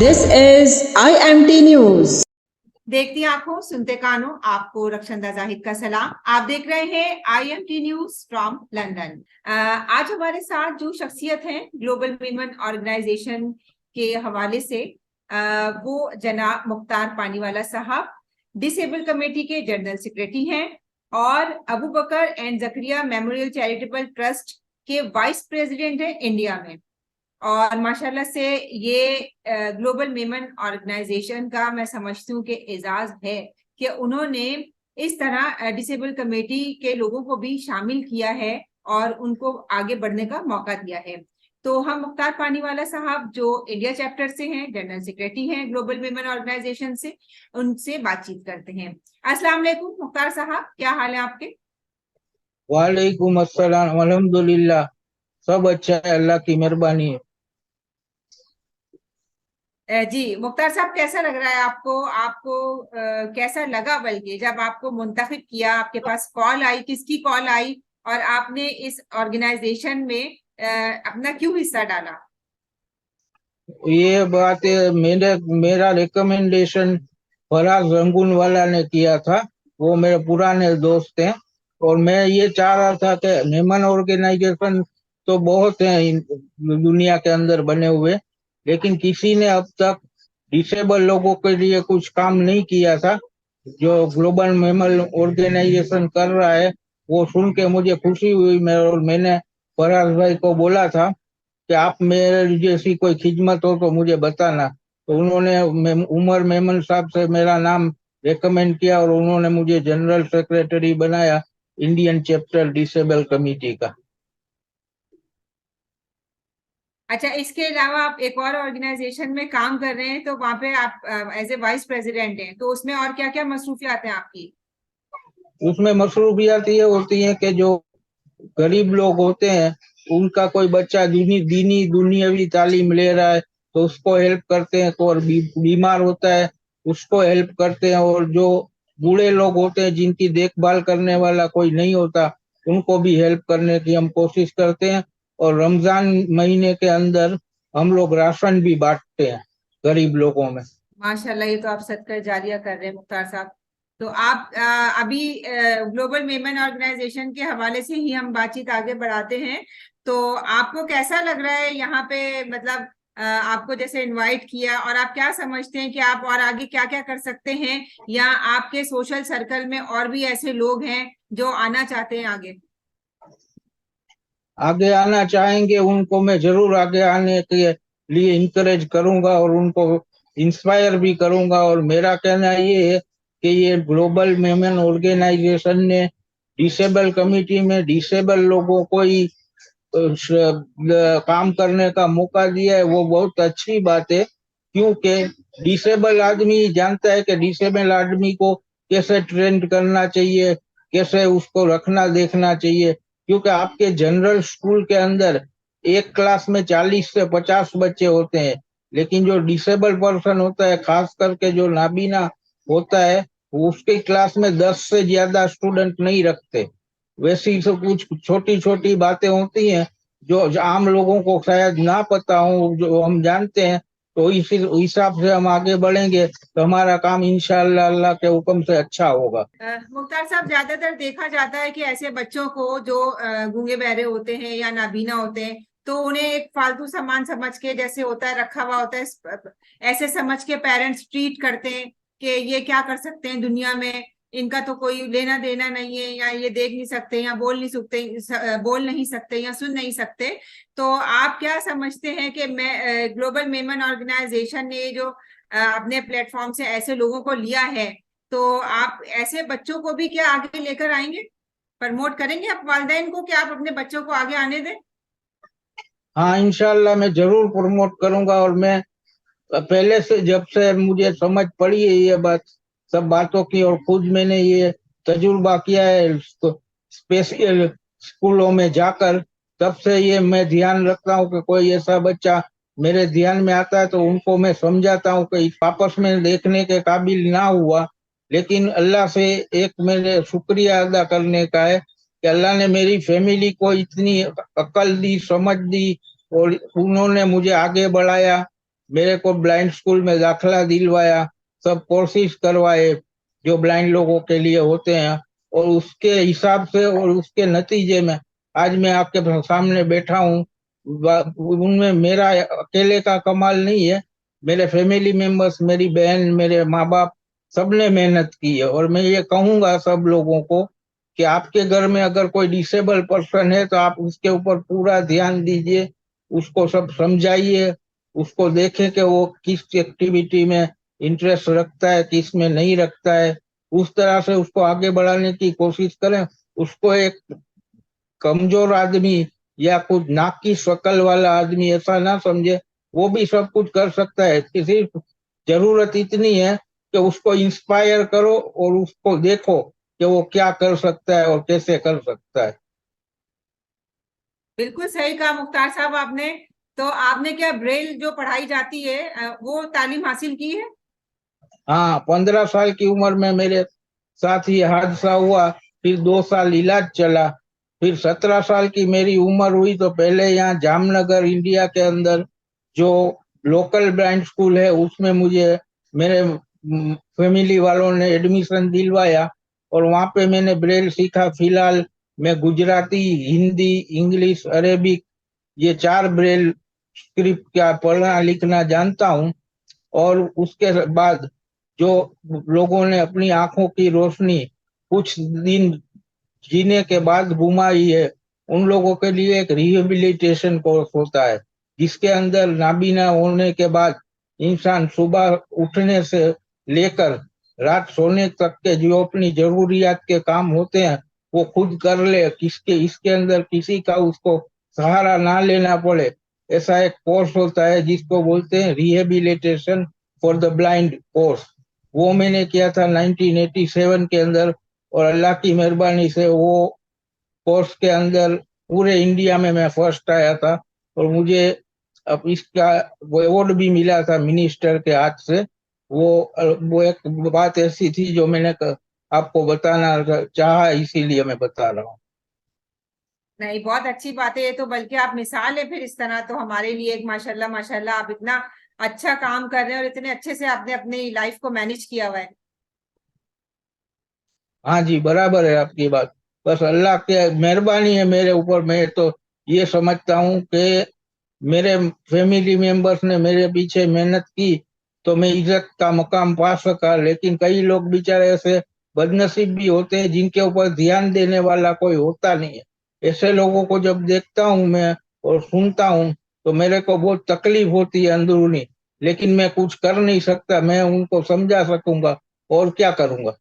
This is IMT News. देखती आंखों सुनते कानों, आपको रक्षंदा जाहिद का सलाम। आप देख रहे हैं IMT न्यूज फ्रॉम लंदन। आज हमारे साथ जो शख्सियत हैं ग्लोबल वीमेन ऑर्गेनाइजेशन के हवाले से, वो जनाब मुख्तार पानीवाला साहब डिसेबल कमेटी के जनरल सेक्रेटरी हैं और Abu Bakar and Zakaria memorial charitable trust के वाइस प्रेसिडेंट हैं इंडिया में। और माशाल्लाह से ये ग्लोबल वीमेन ऑर्गेनाइजेशन का मैं समझती हूँ कि एजाज है कि उन्होंने इस तरह डिसेबल कमेटी के लोगों को भी शामिल किया है और उनको आगे बढ़ने का मौका दिया है। तो हम मुख्तार पानीवाला साहब जो इंडिया चैप्टर से हैं, जनरल सेक्रेटरी हैं ग्लोबल वीमेन ऑर्गेनाइजेशन से, उनसे बातचीत करते हैं। अस्सलाम वालेकुम मुख्तार साहब, क्या हाल है आपके? वालेकुम अस्सलाम, अल्हम्दुलिल्लाह, सब अच्छा है, अल्लाह की मेहरबानी है। जी मुख्तार साहब, कैसा लग रहा है आपको? कैसा लगा बल्कि जब आपको मुंतखब किया, आपके पास कॉल आई, किसकी कॉल आई और आपने इस ऑर्गेनाइजेशन में अपना क्यों हिस्सा डाला? ये बात मेरा रिकमेंडेशन फराज रंगून वाला ने किया था। वो मेरे पुराने दोस्त हैं और मैं ये चाह रहा था कि वीमेन ऑर्गेनाइजेशन तो बहुत हैं दुनिया के अंदर बने हुए, लेकिन किसी ने अब तक डिसेबल लोगों के लिए कुछ काम नहीं किया था। जो ग्लोबल वीमेन ऑर्गेनाइजेशन कर रहा है वो सुन के मुझे खुशी हुई। और मैंने फराज भाई को बोला था कि आप मेरे जैसी कोई खिदमत हो तो मुझे बताना। तो उन्होंने उमर मेमन साहब से मेरा नाम रेकमेंड किया और उन्होंने मुझे जनरल सेक्रेटरी बनाया इंडियन चैप्टर डिसेबल कमेटी का। अच्छा, इसके अलावा आप एक और ऑर्गेनाइजेशन में काम कर रहे हैं, तो वहां पे आप एज ए वाइस प्रेसिडेंट हैं, तो उसमें और क्या क्या मसरूफियात हैं आपकी? उसमें मसरूफियात ये होती है कि जो गरीब लोग होते हैं उनका कोई बच्चा दीनी दुनियावी तालीम ले रहा है तो उसको हेल्प करते हैं, तो और बीमार होता है उसको हेल्प करते हैं, और जो बूढ़े लोग होते हैं जिनकी देखभाल करने वाला कोई नहीं होता उनको भी हेल्प करने की हम कोशिश करते हैं। और रमजान महीने के अंदर हम लोग राशन भी बांटते हैं गरीब लोगों में। माशाल्लाह, ये तो आप सदका जारिया कर रहे हैं मुख्तार साहब। तो आप अभी ग्लोबल वीमेन ऑर्गेनाइजेशन के हवाले से ही हम बातचीत आगे बढ़ाते हैं। तो आपको कैसा लग रहा है यहाँ पे, मतलब आपको जैसे इनवाइट किया, और आप क्या समझते हैं कि आप और आगे क्या क्या कर सकते हैं, या आपके सोशल सर्कल में और भी ऐसे लोग हैं जो आना चाहते हैं आगे आना चाहेंगे उनको मैं जरूर आगे आने के लिए इंकरेज करूंगा और उनको इंस्पायर भी करूंगा। और मेरा कहना ये है कि ये ग्लोबल वीमेन ऑर्गेनाइजेशन ने डिसेबल कमेटी में डिसेबल लोगों को ही काम करने का मौका दिया है, वो बहुत अच्छी बात है। क्योंकि डिसेबल आदमी जानता है कि डिसेबल आदमी को कैसे ट्रेंड करना चाहिए, कैसे उसको रखना देखना चाहिए। क्योंकि आपके जनरल स्कूल के अंदर एक क्लास में 40 से 50 बच्चे होते हैं, लेकिन जो डिसेबल पर्सन होता है, खास करके जो नाबीना होता है, उसकी क्लास में 10 से ज्यादा स्टूडेंट नहीं रखते। वैसी सब कुछ छोटी छोटी बातें होती हैं जो आम लोगों को शायद ना पता हो, जो हम जानते हैं। तो इसी हिसाब से हम आगे बढ़ेंगे तो हमारा काम इंशाअल्लाह अल्लाह के हुक्म से अच्छा होगा। मुख्तार साहब, ज्यादातर देखा जाता है कि ऐसे बच्चों को जो गूंगे बहरे होते हैं या नाबीना होते हैं, तो उन्हें एक फालतू सामान समझ के, जैसे होता है रखा हुआ होता है, ऐसे समझ के पेरेंट्स ट्रीट करते हैं कि ये क्या कर सकते हैं दुनिया में, इनका तो कोई लेना देना नहीं है, या ये देख नहीं सकते, या बोल नहीं सकते या सुन नहीं सकते। तो आप क्या समझते हैं कि मैं ग्लोबल वीमेन ऑर्गेनाइजेशन ने जो अपने प्लेटफॉर्म से ऐसे लोगों को लिया है, तो आप ऐसे बच्चों को भी क्या आगे लेकर आएंगे, प्रमोट करेंगे आप वालिदैन को कि आप अपने बच्चों को आगे आने दें? हाँ, इंशाअल्लाह मैं जरूर प्रमोट करूंगा। और मैं पहले से, जब से मुझे समझ पड़ी है ये बात, सब बातों की, और खुद मैंने ये तजुर्बा किया है स्पेशल स्कूलों में जाकर, तब से ये मैं ध्यान रखता हूँ कि कोई ऐसा बच्चा मेरे ध्यान में आता है तो उनको मैं समझाता हूँ कि आपस में देखने के काबिल ना हुआ, लेकिन अल्लाह से एक मेरे शुक्रिया अदा करने का है कि अल्लाह ने मेरी फैमिली को इतनी अकल दी, समझ दी, और उन्होंने मुझे आगे बढ़ाया। मेरे को ब्लाइंड स्कूल में दाखला दिलवाया, सब कोर्सेज करवाए जो ब्लाइंड लोगों के लिए होते हैं, और उसके हिसाब से और उसके नतीजे में आज मैं आपके सामने बैठा हूँ। उनमें मेरा अकेले का कमाल नहीं है, मेरे फैमिली मेंबर्स, मेरी बहन, मेरे माँ बाप, सबने मेहनत की है। और मैं ये कहूंगा सब लोगों को कि आपके घर में अगर कोई डिसेबल पर्सन है तो आप उसके ऊपर पूरा ध्यान दीजिए, उसको सब समझाइए, उसको देखें कि वो किस एक्टिविटी में इंटरेस्ट रखता है, किस में नहीं रखता है, उस तरह से उसको आगे बढ़ाने की कोशिश करें। उसको एक कमजोर आदमी या कुछ नाक की शक्ल वाला आदमी ऐसा ना समझे, वो भी सब कुछ कर सकता है। सिर्फ जरूरत इतनी है कि उसको इंस्पायर करो और उसको देखो कि वो क्या कर सकता है और कैसे कर सकता है। बिल्कुल सही कहा मुख्तार साहब आपने। तो आपने क्या ब्रेल जो पढ़ाई जाती है वो तालीम हासिल की है? हाँ, 15 साल की उम्र में मेरे साथ ये हादसा हुआ, फिर 2 साल इलाज चला, फिर 17 साल की मेरी उम्र हुई तो पहले यहाँ जामनगर इंडिया के अंदर जो लोकल ब्लाइंड स्कूल है उसमें मुझे मेरे फैमिली वालों ने एडमिशन दिलवाया, और वहाँ पे मैंने ब्रेल सीखा। फिलहाल मैं गुजराती, हिंदी, इंग्लिश, अरेबिक, ये 4 ब्रेल स्क्रिप्ट का पढ़ना लिखना जानता हूँ। और उसके बाद जो लोगों ने अपनी आंखों की रोशनी कुछ दिन जीने के बाद गुमाई है, उन लोगों के लिए एक रिहेबिलिटेशन कोर्स होता है, जिसके अंदर नाबीना होने के बाद इंसान सुबह उठने से लेकर रात सोने तक के जो अपनी जरूरियात के काम होते हैं वो खुद कर ले, किसके इसके अंदर किसी का उसको सहारा ना लेना पड़े। ऐसा एक कोर्स होता है जिसको बोलते हैं rehabilitation for the blind course. वो मैंने किया था 1987 के अंदर, और अल्लाह की मेहरबानी से वो कोर्स के अंदर पूरे इंडिया में मैं फर्स्ट आया था, और मुझे अब इसका वो अवार्ड भी मिला था मिनिस्टर के हाथ से। वो एक बात ऐसी थी जो मैंने आपको बताना चाहा, इसीलिए मैं बता रहा हूँ। नहीं, बहुत अच्छी बात है ये तो, बल्कि आप मिसाल है फिर इस तरह। तो हमारे लिए एक माशाल्लाह माशाल्लाह आप इतना अच्छा काम कर रहे हैं और इतने अच्छे से आपने अपनी लाइफ को मैनेज किया हुआ है। हाँ जी, बराबर है आपकी बात। बस अल्लाह की मेहरबानी है मेरे ऊपर। मैं तो ये समझता हूँ कि मेरे फैमिली मेंबर्स ने मेरे पीछे मेहनत की तो मैं इज्जत का मकाम पा सका। लेकिन कई लोग बेचारे ऐसे बदनसीब भी होते हैं जिनके ऊपर ध्यान देने वाला कोई होता नहीं है। ऐसे लोगों को जब देखता हूँ मैं और सुनता हूँ तो मेरे को बहुत तकलीफ होती है अंदरूनी, लेकिन मैं कुछ कर नहीं सकता। मैं उनको समझा सकूंगा और क्या करूंगा।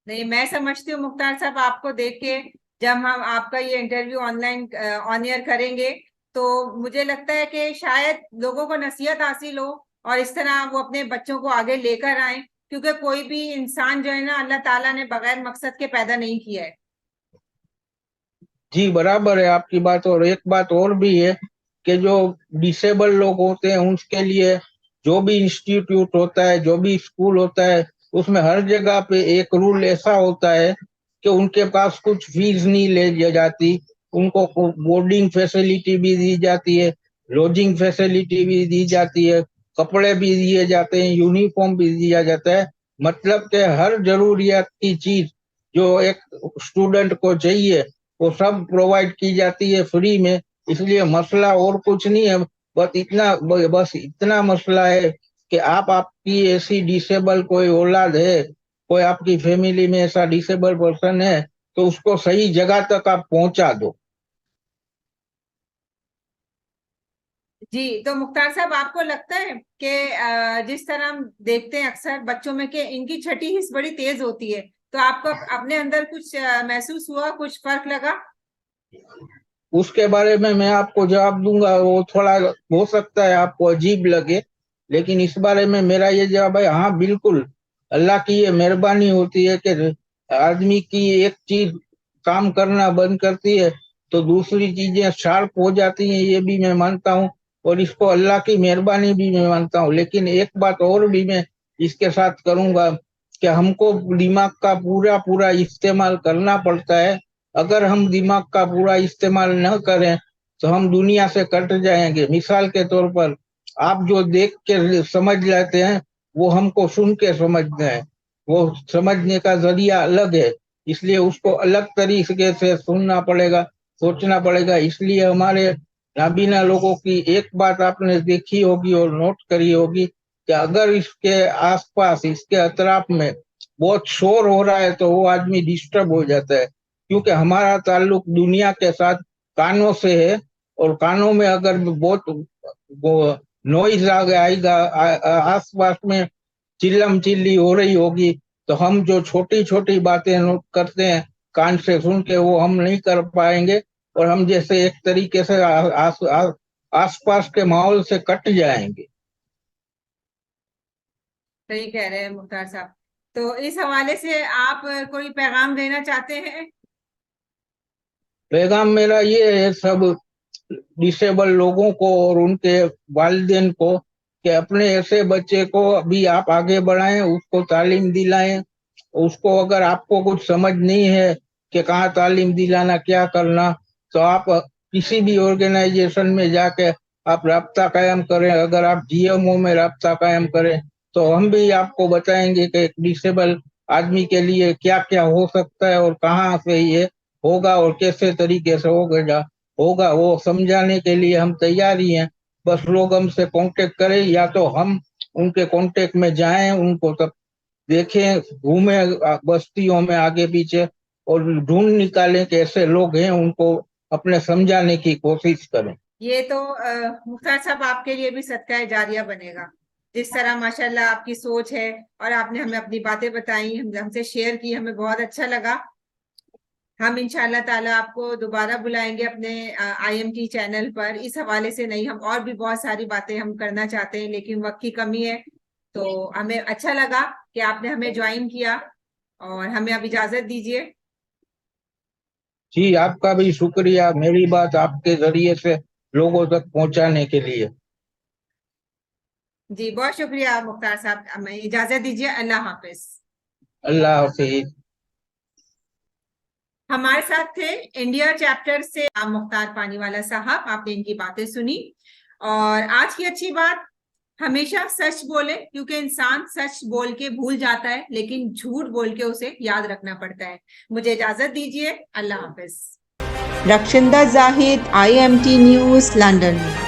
नहीं, मैं समझती हूँ मुख्तार साहब, आपको देख के जब हम आपका ये इंटरव्यू ऑनलाइन ऑन एयर करेंगे तो मुझे लगता है कि शायद लोगों को नसीहत हासिल हो और इस तरह वो अपने बच्चों को आगे लेकर आए, क्योंकि कोई भी इंसान जो है ना, अल्लाह ताला ने बगैर मकसद के पैदा नहीं किया है। जी, बराबर है आपकी बात। और एक बात और भी है कि जो डिसेबल लोग होते हैं उसके लिए जो भी इंस्टीट्यूट होता है, जो भी स्कूल होता है, उसमें हर जगह पे एक रूल ऐसा होता है कि उनके पास कुछ फीस नहीं ले जाती, उनको बोर्डिंग फैसिलिटी भी दी जाती है, लॉजिंग फैसिलिटी भी दी जाती है, कपड़े भी दिए जाते हैं, यूनिफॉर्म भी दिया जाता है। मतलब कि हर जरूरियात की चीज जो एक स्टूडेंट को चाहिए वो सब प्रोवाइड की जाती है फ्री में। इसलिए मसला और कुछ नहीं है, बस इतना मसला है कि आपकी ऐसी डिसेबल कोई औलाद है, कोई आपकी फैमिली में ऐसा डिसेबल पर्सन है, तो उसको सही जगह तक आप पहुंचा दो। जी, तो मुख्तार साहब, आपको लगता है कि जिस तरह हम देखते हैं अक्सर बच्चों में कि इनकी छठी हिस्स बड़ी तेज होती है, तो आपको अपने अंदर कुछ महसूस हुआ, कुछ फर्क लगा? उसके बारे में मैं आपको जवाब दूंगा, वो थोड़ा हो सकता है आपको अजीब लगे, लेकिन इस बारे में मेरा ये जवाब है, हाँ बिल्कुल। अल्लाह की ये मेहरबानी होती है कि आदमी की एक चीज काम करना बंद करती है तो दूसरी चीजें शार्प हो जाती हैं, ये भी मैं मानता हूँ। और इसको अल्लाह की मेहरबानी भी मैं मानता हूँ। लेकिन एक बात और भी मैं इसके साथ करूंगा कि हमको दिमाग का पूरा पूरा इस्तेमाल करना पड़ता है। अगर हम दिमाग का पूरा इस्तेमाल न करें तो हम दुनिया से कट जाएंगे। मिसाल के तौर पर आप जो देख के समझ लेते हैं वो हमको सुन के समझते हैं, वो समझने का जरिया अलग है, इसलिए उसको अलग तरीके से सुनना पड़ेगा, सोचना पड़ेगा। इसलिए हमारे नाबीना लोगों की एक बात आपने देखी होगी और नोट करी होगी कि अगर इसके आसपास, इसके अतराफ में बहुत शोर हो रहा है तो वो आदमी डिस्टर्ब हो जाता है, क्योंकि हमारा ताल्लुक दुनिया के साथ कानों से है, और कानों में अगर बहुत नॉइज आएगा, आसपास में चिल्लम चिल्ली हो रही होगी, तो हम जो छोटी छोटी बातें नोट करते हैं कान से सुन के, वो हम नहीं कर पाएंगे, और हम जैसे एक तरीके से आसपास के माहौल से कट जाएंगे। सही कह रहे हैं मुख्तार साहब। तो इस हवाले से आप कोई पैगाम देना चाहते हैं? पैगाम मेरा ये है सब डिसेबल लोगों को और उनके वालिदैन को कि अपने ऐसे बच्चे को अभी आप आगे बढ़ाएं, उसको तालीम दिलाएं। उसको अगर आपको कुछ समझ नहीं है कि कहाँ तालीम दिलाना, क्या करना, तो आप किसी भी ऑर्गेनाइजेशन में जाके आप राब्ता कायम करें। अगर आप जीएमओ में राब्ता कायम करें तो हम भी आपको बताएंगे कि एक डिसेबल आदमी के लिए क्या क्या हो सकता है और कहाँ से ये होगा और कैसे तरीके से होगा वो समझाने के लिए हम तैयार ही हैं। बस लोग हमसे कांटेक्ट करें, या तो हम उनके कांटेक्ट में जाएं, उनको तब देखें, घूमे बस्तियों में आगे पीछे और ढूंढ निकालें कि ऐसे लोग हैं, उनको अपने समझाने की कोशिश करें। ये तो मुख्तार साहब आपके लिए भी सदका जारिया बनेगा। जिस तरह माशाल्लाह आपकी सोच है और आपने हमें अपनी बातें बताई, हमसे शेयर की, हमें बहुत अच्छा लगा। हम इंशाल्लाह ताला आपको दोबारा बुलाएंगे अपने IMT चैनल पर। इस हवाले से नहीं, हम और भी बहुत सारी बातें हम करना चाहते हैं, लेकिन वक्त की कमी है। तो हमें अच्छा लगा कि आपने हमें ज्वाइन किया, और हमें अब इजाजत दीजिए। जी, आपका भी शुक्रिया मेरी बात आपके जरिए से लोगों तक पहुंचाने के लिए। जी बहुत शुक्रिया मुख्तार साहब, हमें इजाजत दीजिए। अल्लाह हाफिज। अल्लाह हाफिज। हमारे साथ थे इंडिया चैप्टर से मुख्तार पानीवाला साहब। आपने इनकी बातें सुनी, और आज की अच्छी बात, हमेशा सच बोले, क्योंकि इंसान सच बोल के भूल जाता है, लेकिन झूठ बोल के उसे याद रखना पड़ता है। मुझे इजाजत दीजिए। अल्लाह हाफिज। रक्षिंदा जाहिद, IMT न्यूज़, लंदन।